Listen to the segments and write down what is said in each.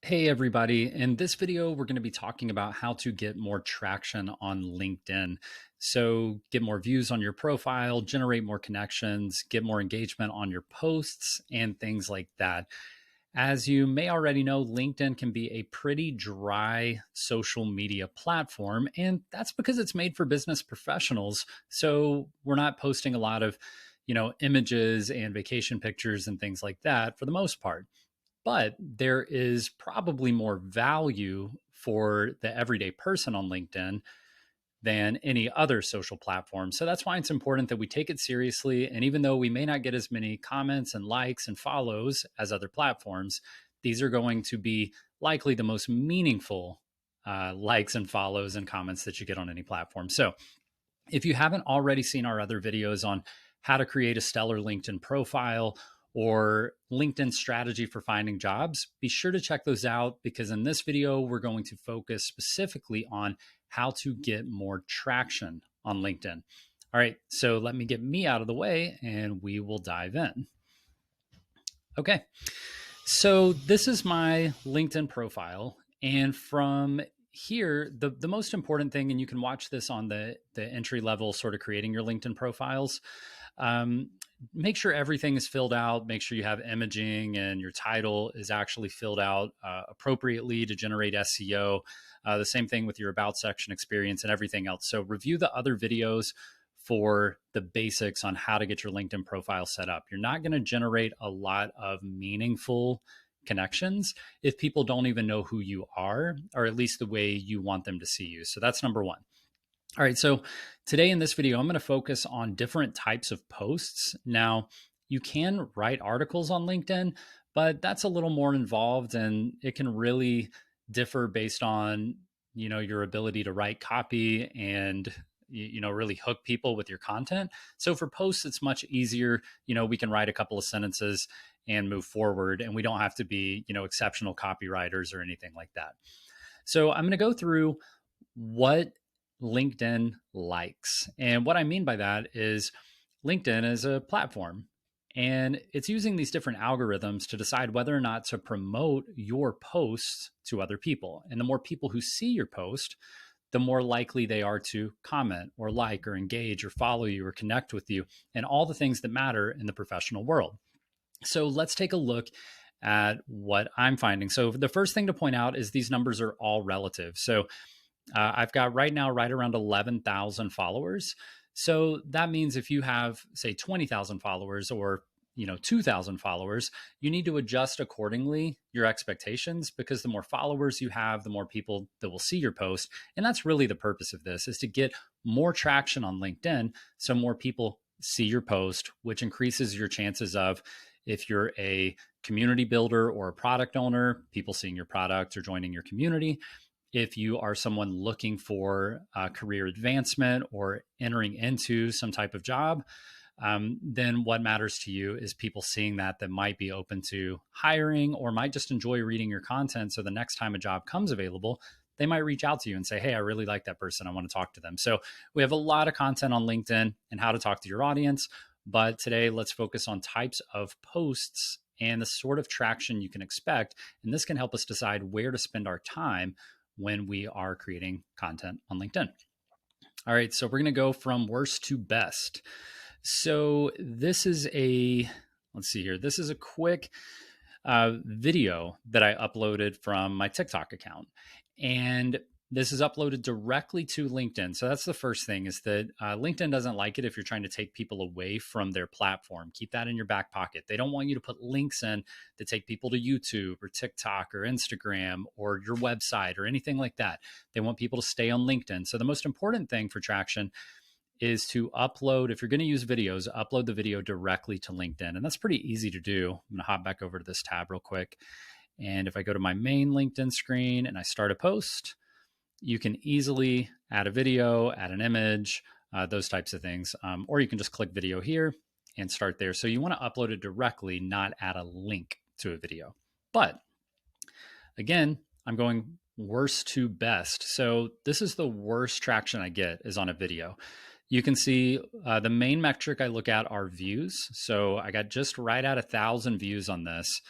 Hey everybody, in this video, we're going to be talking about how to get more traction on LinkedIn. So get more views on your profile, generate more connections, get more engagement on your posts and things like that. As you may already know, LinkedIn can be a pretty dry social media platform, and that's because it's made for business professionals. So we're not posting a lot of, images and vacation pictures and things like that for the most part, but there is probably more value for the everyday person on LinkedIn than any other social platform. So that's why it's important that we take it seriously. And even though we may not get as many comments and likes and follows as other platforms, these are going to be likely the most meaningful likes and follows and comments that you get on any platform. So if you haven't already seen our other videos on how to create a stellar LinkedIn profile or LinkedIn strategy for finding jobs, be sure to check those out because in this video, we're going to focus specifically on how to get more traction on LinkedIn. All right, so let me get me out of the way and we will dive in. Okay, so this is my LinkedIn profile. And from here, the most important thing, and you can watch this on the entry level sort of creating your LinkedIn profiles, make sure everything is filled out. Make sure you have imaging and your title is actually filled out appropriately to generate SEO. The same thing with your about section, experience, and everything else. So review the other videos for the basics on how to get your LinkedIn profile set up. You're not going to generate a lot of meaningful connections if people don't even know who you are, or at least the way you want them to see you. So that's number one. All right, so today in this video, I'm going to focus on different types of posts. Now, you can write articles on LinkedIn, but that's a little more involved and it can really differ based on, your ability to write copy and really hook people with your content. So for posts, it's much easier. We can write a couple of sentences and move forward, and we don't have to be, exceptional copywriters or anything like that. So I'm going to go through what LinkedIn likes. And what I mean by that is LinkedIn is a platform and it's using these different algorithms to decide whether or not to promote your posts to other people. And the more people who see your post, the more likely they are to comment or like or engage or follow you or connect with you and all the things that matter in the professional world. So let's take a look at what I'm finding. So the first thing to point out is these numbers are all relative. So I've got right now right around 11,000 followers. So that means if you have, say, 20,000 followers or 2,000 followers, you need to adjust accordingly your expectations because the more followers you have, the more people that will see your post. And that's really the purpose of this, is to get more traction on LinkedIn so more people see your post, which increases your chances of, if you're a community builder or a product owner, people seeing your product or joining your community. If you are someone looking for career advancement or entering into some type of job, then what matters to you is people seeing that might be open to hiring or might just enjoy reading your content. So the next time a job comes available, they might reach out to you and say, hey, I really like that person. I want to talk to them. So we have a lot of content on LinkedIn and how to talk to your audience. But today, let's focus on types of posts and the sort of traction you can expect. And this can help us decide where to spend our time when we are creating content on LinkedIn. All right, so we're going to go from worst to best. So this is let's see here. This is a quick video that I uploaded from my TikTok account. And this is uploaded directly to LinkedIn. So that's the first thing, is that LinkedIn doesn't like it if you're trying to take people away from their platform. Keep that in your back pocket. They don't want you to put links in that take people to YouTube or TikTok or Instagram or your website or anything like that. They want people to stay on LinkedIn. So the most important thing for traction is to upload, if you're going to use videos, upload the video directly to LinkedIn. And that's pretty easy to do. I'm going to hop back over to this tab real quick. And if I go to my main LinkedIn screen and I start a post, you can easily add a video, add an image, those types of things. Or you can just click video here and start there. So you want to upload it directly, not add a link to a video. But again, I'm going worst to best. So this is the worst traction I get is on a video. You can see the main metric I look at are views. So I got just right at 1,000 views on this.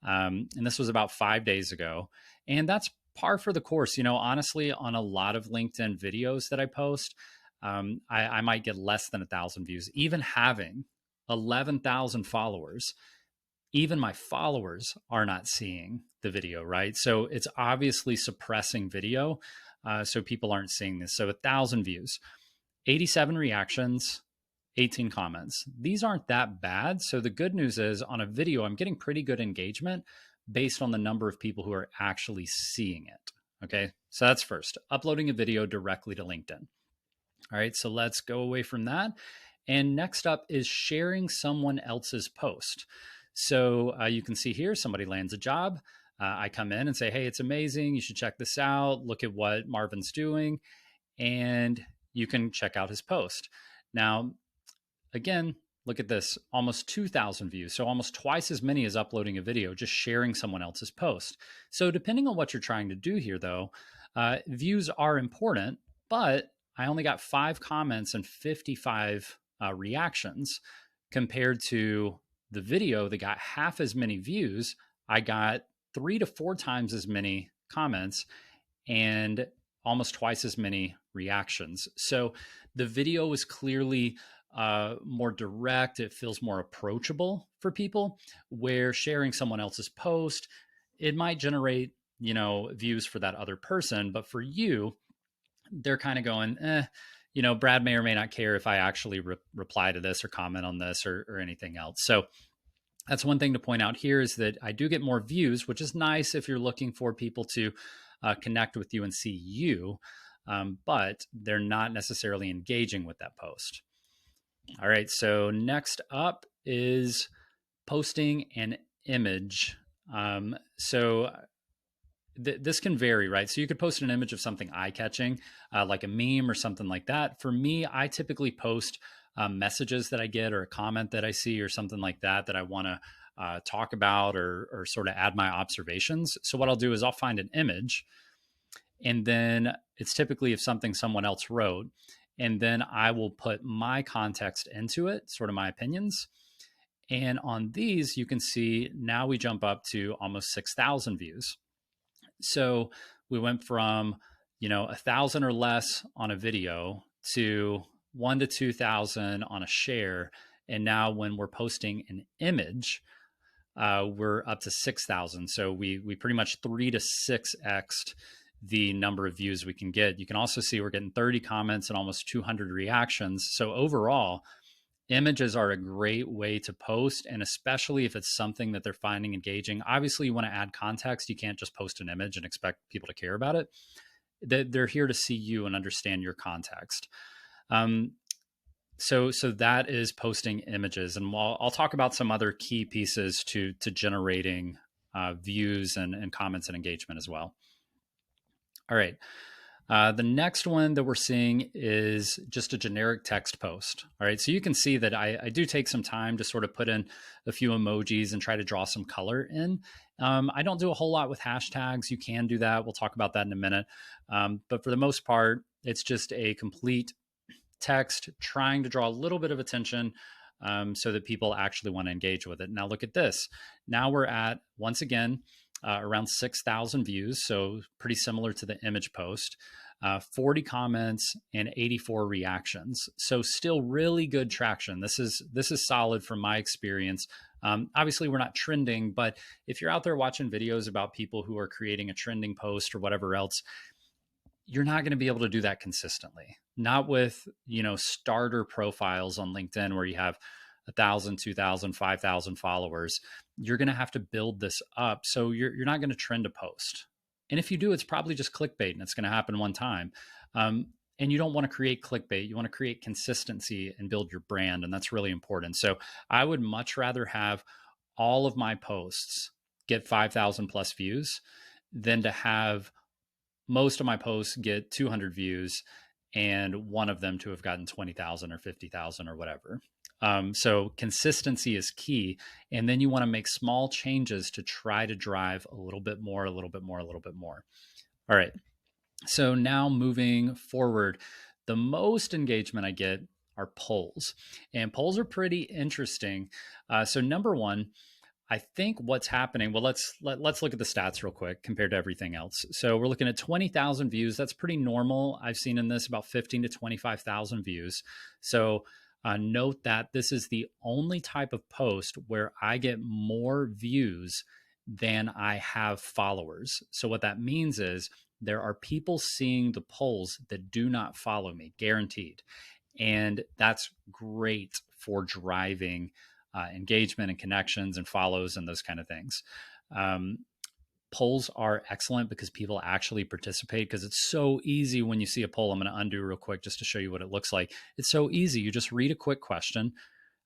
And this was about 5 days ago. And that's par for the course. Honestly, on a lot of LinkedIn videos that I post, I might get less than 1,000 views. Even having 11,000 followers, even my followers are not seeing the video, right? So it's obviously suppressing video. So people aren't seeing this. So 1,000 views, 87 reactions, 18 comments. These aren't that bad. So the good news is on a video, I'm getting pretty good engagement based on the number of people who are actually seeing it. Okay. So that's first, uploading a video directly to LinkedIn. All right. So let's go away from that. And next up is sharing someone else's post. So you can see here, somebody lands a job. I come in and say, hey, it's amazing. You should check this out. Look at what Marvin's doing. And you can check out his post. Now, again, look at this, almost 2,000 views. So almost twice as many as uploading a video, just sharing someone else's post. So depending on what you're trying to do here, though, views are important, but I only got 5 comments and 55 reactions compared to the video that got half as many views. I got 3 to 4 times as many comments and almost twice as many reactions. So the video is clearly more direct. It feels more approachable for people, where sharing someone else's post, it might generate, views for that other person. But for you, they're kind of going, Brad may or may not care if I actually reply to this or comment on this or anything else. So that's one thing to point out here, is that I do get more views, which is nice if you're looking for people to connect with you and see you, but they're not necessarily engaging with that post. All right, so next up is posting an image. This can vary, right? So you could post an image of something eye-catching, like a meme or something like that. For me, I typically post messages that I get or a comment that I see or something like that I want to talk about or sort of add my observations. So what I'll do is I'll find an image, and then it's typically of something someone else wrote, and then I will put my context into it, sort of my opinions. And on these, you can see now we jump up to almost 6,000 views. So we went from, 1,000 or less on a video to 1 to 2,000 on a share. And now when we're posting an image, we're up to 6,000. So we pretty much 3 to 6x'd the number of views we can get. You can also see we're getting 30 comments and almost 200 reactions. So overall, images are a great way to post, and especially if it's something that they're finding engaging. Obviously, you want to add context. You can't just post an image and expect people to care about it. They're here to see you and understand your context. So that is posting images, and I'll talk about some other key pieces to generating views and comments and engagement as well. All right. The next one that we're seeing is just a generic text post. All right. So you can see that I do take some time to sort of put in a few emojis and try to draw some color in. I don't do a whole lot with hashtags. You can do that. We'll talk about that in a minute. But for the most part, it's just a complete text trying to draw a little bit of attention so that people actually want to engage with it. Now look at this. Now we're at, once again, around 6,000 views, so pretty similar to the image post, 40 comments and 84 reactions. So still really good traction. This is solid from my experience. Obviously, we're not trending, but if you're out there watching videos about people who are creating a trending post or whatever else, you're not going to be able to do that consistently. Not with, starter profiles on LinkedIn where you have 1,000, 2,000, 5,000 followers. You're going to have to build this up. So you're not going to trend a post. And if you do, it's probably just clickbait and it's going to happen one time. And you don't want to create clickbait. You want to create consistency and build your brand. And that's really important. So I would much rather have all of my posts get 5,000 plus views than to have most of my posts get 200 views and one of them to have gotten 20,000 or 50,000 or whatever. So consistency is key. And then you want to make small changes to try to drive a little bit more, a little bit more, a little bit more. All right. So now moving forward, the most engagement I get are polls, and polls are pretty interesting. So number one, I think what's happening, well, let's look at the stats real quick compared to everything else. So we're looking at 20,000 views. That's pretty normal. I've seen in this about 15 to 25,000 views. So note that this is the only type of post where I get more views than I have followers. So what that means is there are people seeing the polls that do not follow me, guaranteed. And that's great for driving engagement and connections and follows and those kind of things. Um, Polls are excellent because people actually participate, because it's so easy when you see a poll. I'm going to undo real quick just to show you what it looks like. It's so easy. You just read a quick question.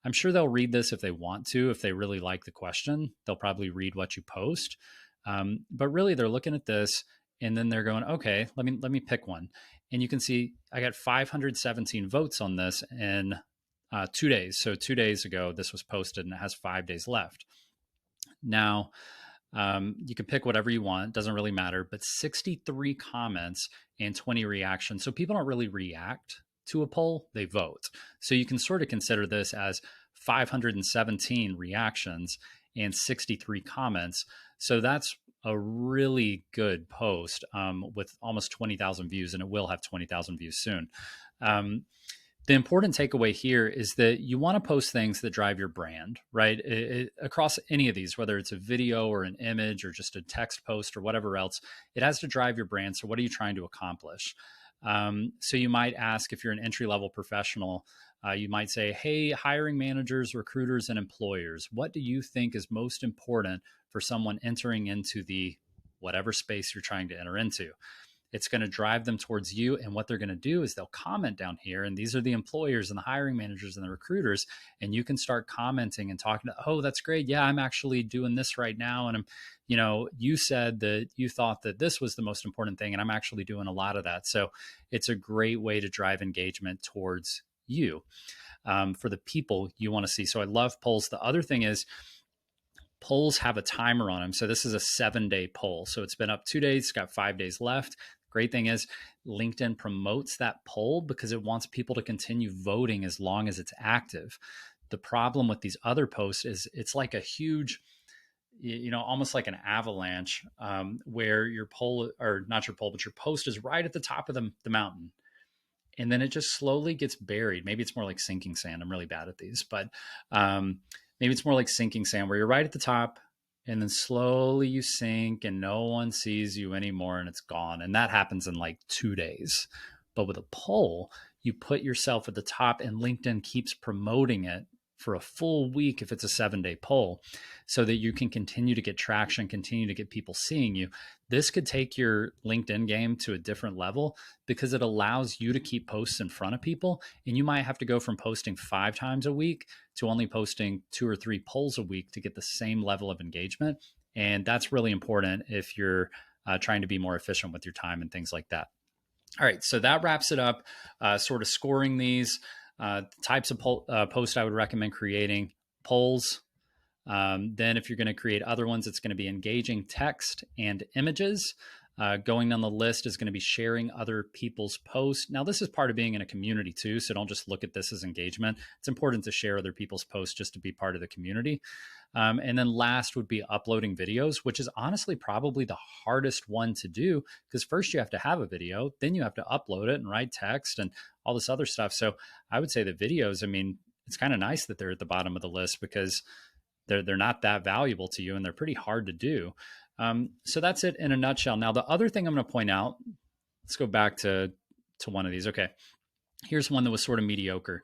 I'm sure they'll read this if they want to. If they really like the question, they'll probably read what you post. But really, they're looking at this and then they're going, okay, let me pick one. And you can see I got 517 votes on this in 2 days. So 2 days ago, this was posted and it has 5 days left. Now, you can pick whatever you want, doesn't really matter, but 63 comments and 20 reactions. So people don't really react to a poll, they vote. So you can sort of consider this as 517 reactions and 63 comments. So that's a really good post with almost 20,000 views, and it will have 20,000 views soon. The important takeaway here is that you want to post things that drive your brand, right? Across any of these, whether it's a video or an image or just a text post or whatever else, it has to drive your brand. So what are you trying to accomplish? So you might ask, if you're an entry-level professional, you might say, hey, hiring managers, recruiters, and employers, what do you think is most important for someone entering into the whatever space you're trying to enter into? It's going to drive them towards you. And what they're going to do is they'll comment down here. And these are the employers and the hiring managers and the recruiters. And you can start commenting and talking to, oh, that's great. Yeah, I'm actually doing this right now. And you said that you thought that this was the most important thing. And I'm actually doing a lot of that. So it's a great way to drive engagement towards you for the people you want to see. So I love polls. The other thing is, polls have a timer on them. So this is a 7-day poll. So it's been up 2 days, it's got 5 days left. Great thing is LinkedIn promotes that poll because it wants people to continue voting as long as it's active. The problem with these other posts is it's like a huge, almost like an avalanche where your poll, or not your poll, but your post is right at the top of the mountain. And then it just slowly gets buried. Maybe it's more like sinking sand. I'm really bad at these, but maybe it's more like sinking sand where you're right at the top and then slowly you sink and no one sees you anymore and it's gone. And that happens in like 2 days. But with a poll, you put yourself at the top and LinkedIn keeps promoting it for a full week if it's a 7-day poll, so that you can continue to get traction, continue to get people seeing you. This could take your LinkedIn game to a different level because it allows you to keep posts in front of people. And you might have to go from posting 5 times a week to only posting 2 or 3 polls a week to get the same level of engagement. And that's really important if you're trying to be more efficient with your time and things like that. All right, so that wraps it up, sort of scoring these. Types of posts I would recommend creating: polls. Then if you're going to create other ones, it's going to be engaging text and images. Going down the list is going to be sharing other people's posts. Now, this is part of being in a community too, so don't just look at this as engagement. It's important to share other people's posts just to be part of the community. And then last would be uploading videos, which is honestly probably the hardest one to do, because first you have to have a video, then you have to upload it and write text and all this other stuff. So I would say the videos, I mean, it's kind of nice that they're at the bottom of the list because they're not that valuable to you and they're pretty hard to do. So that's it in a nutshell. Now, the other thing I'm going to point out, let's go back to one of these. Okay, here's one that was sort of mediocre.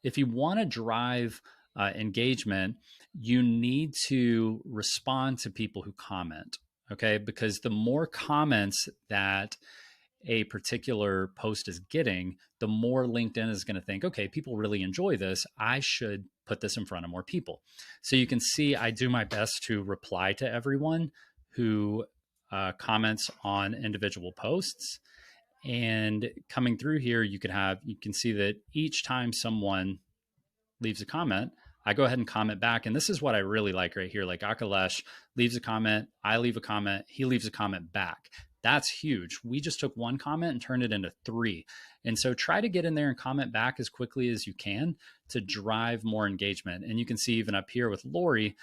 If you want to drive engagement, you need to respond to people who comment, okay? Because the more comments that a particular post is getting, the more LinkedIn is going to think, okay, people really enjoy this. I should put this in front of more people. So you can see I do my best to reply to everyone who comments on individual posts. And coming through here, you can see that each time someone leaves a comment, I go ahead and comment back. And this is what I really like right here. Like Akalesh leaves a comment, I leave a comment, he leaves a comment back. That's huge. We just took one comment and turned it into 3. And so try to get in there and comment back as quickly as you can to drive more engagement. And you can see even up here with Lori,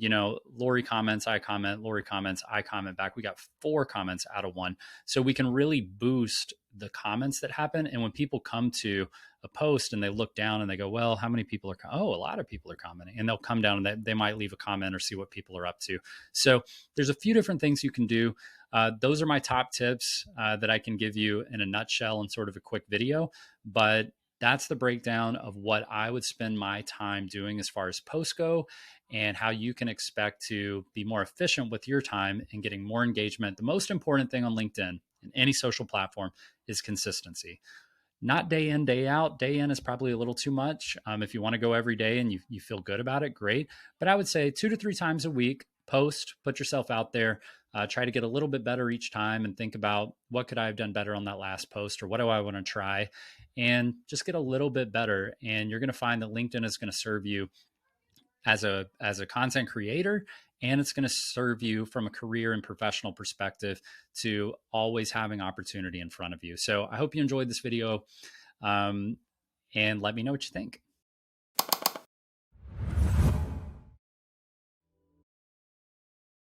Lori comments, I comment, Lori comments, I comment back. We got 4 comments out of 1. So we can really boost the comments that happen. And when people come to a post and they look down and they go, well, how many people are, oh, a lot of people are commenting, and they'll come down and they might leave a comment or see what people are up to. So there's a few different things you can do. Those are my top tips that I can give you in a nutshell in sort of a quick video, but that's the breakdown of what I would spend my time doing as far as posts go, and how you can expect to be more efficient with your time and getting more engagement. The most important thing on LinkedIn and any social platform is consistency. Not day in, day out. Day in is probably a little too much. If you want to go every day and you feel good about it, great. But I would say 2 to 3 times a week, post, put yourself out there, try to get a little bit better each time, and think about what could I have done better on that last post, or what do I want to try, and just get a little bit better. And you're going to find that LinkedIn is going to serve you as a content creator, and it's going to serve you from a career and professional perspective to always having opportunity in front of you. So I hope you enjoyed this video, and let me know what you think.